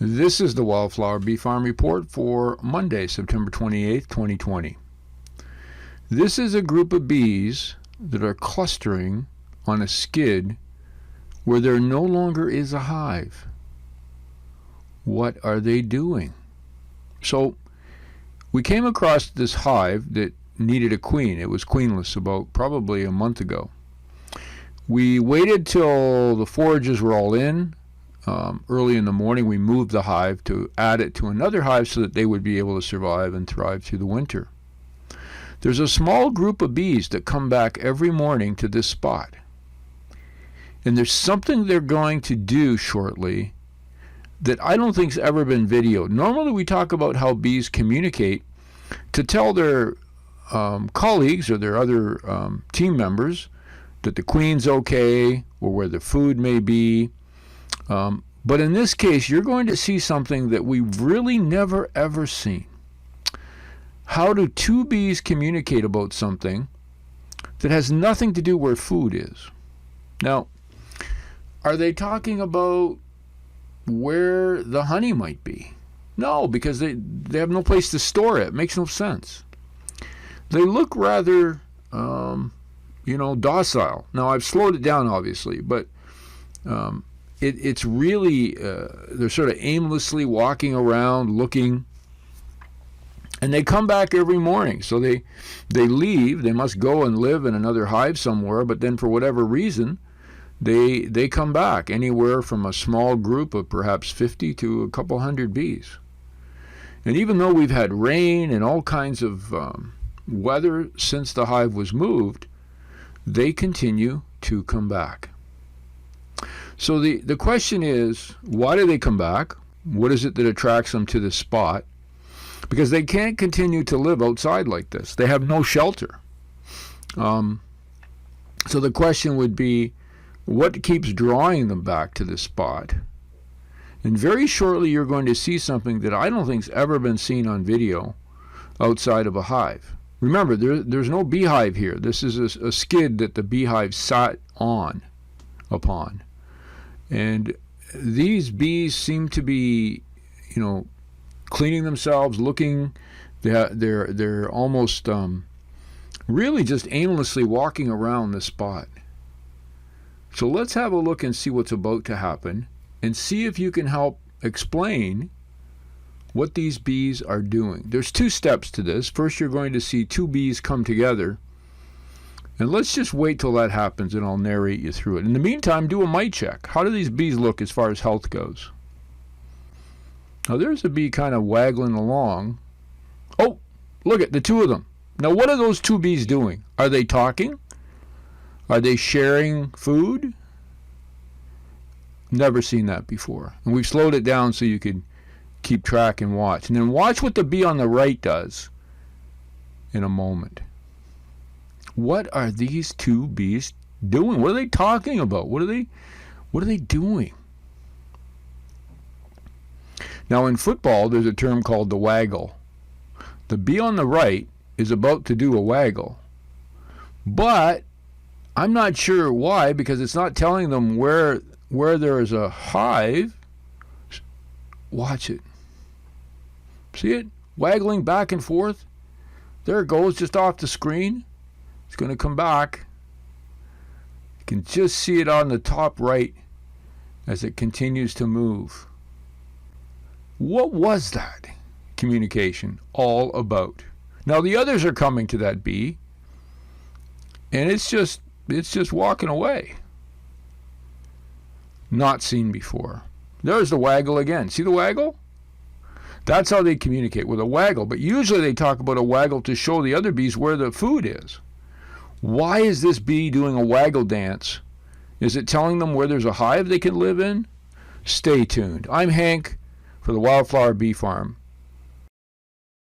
This is the Wildflower Bee Farm Report for Monday, September 28th, 2020. This is a group of bees that are clustering on a skid where there no longer is a hive. What are they doing? So we came across this hive that needed a queen. It was queenless about probably a month ago. We waited till the forages were all in. Early in the morning, we moved the hive to add it to another hive so that they would be able to survive and thrive through the winter. There's a small group of bees that come back every morning to this spot. And there's something they're going to do shortly that I don't think's ever been videoed. Normally we talk about how bees communicate to tell their colleagues or their other team members that the queen's okay or where the food may be. But in this case, you're going to see something that we've really never ever seen. How do two bees communicate about something that has nothing to do where food is? Now, are they talking about where the honey might be? No, because they have no place to store it. It makes no sense. They look rather, docile. Now, I've slowed it down, obviously, but it's really, they're sort of aimlessly walking around looking, and they come back every morning. So they leave, they must go and live in another hive somewhere, but then for whatever reason, they come back, anywhere from a small group of perhaps 50 to a couple hundred bees. And even though we've had rain and all kinds of weather since the hive was moved, they continue to come back. So the question is, why do they come back? What is it that attracts them to this spot? Because they can't continue to live outside like this. They have no shelter. So the question would be, what keeps drawing them back to this spot? And very shortly you're going to see something that I don't think's ever been seen on video outside of a hive. Remember, there's no beehive here. This is a skid that the beehive sat upon. And these bees seem to be, cleaning themselves, looking. They're almost really just aimlessly walking around this spot. So let's have a look and see what's about to happen, and see if you can help explain what these bees are doing. There's two steps to this. First, you're going to see two bees come together. And let's just wait till that happens, and I'll narrate you through it. In the meantime, do a mite check. How do these bees look as far as health goes? Now, there's a bee kind of waggling along. Oh, look at the two of them. Now, what are those two bees doing? Are they talking? Are they sharing food? Never seen that before. And we've slowed it down so you could keep track and watch. And then watch what the bee on the right does in a moment. What are these two bees doing? What are they talking about? What are they doing? Now, in football, there's a term called the waggle. The bee on the right is about to do a waggle. But I'm not sure why, because it's not telling them where there is a hive. Watch it. See it? Waggling back and forth. There it goes, just off the screen. It's going to come back. You can just see it on the top right as it continues to move. What was that communication all about? Now the others are coming to that bee, and it's just walking away. Not seen before. There's the waggle again. See the waggle? That's how they communicate, with a waggle. But usually they talk about a waggle to show the other bees where the food is. Why is this bee doing a waggle dance? Is it telling them where there's a hive they can live in? Stay tuned. I'm Hank for the Wildflower Bee Farm.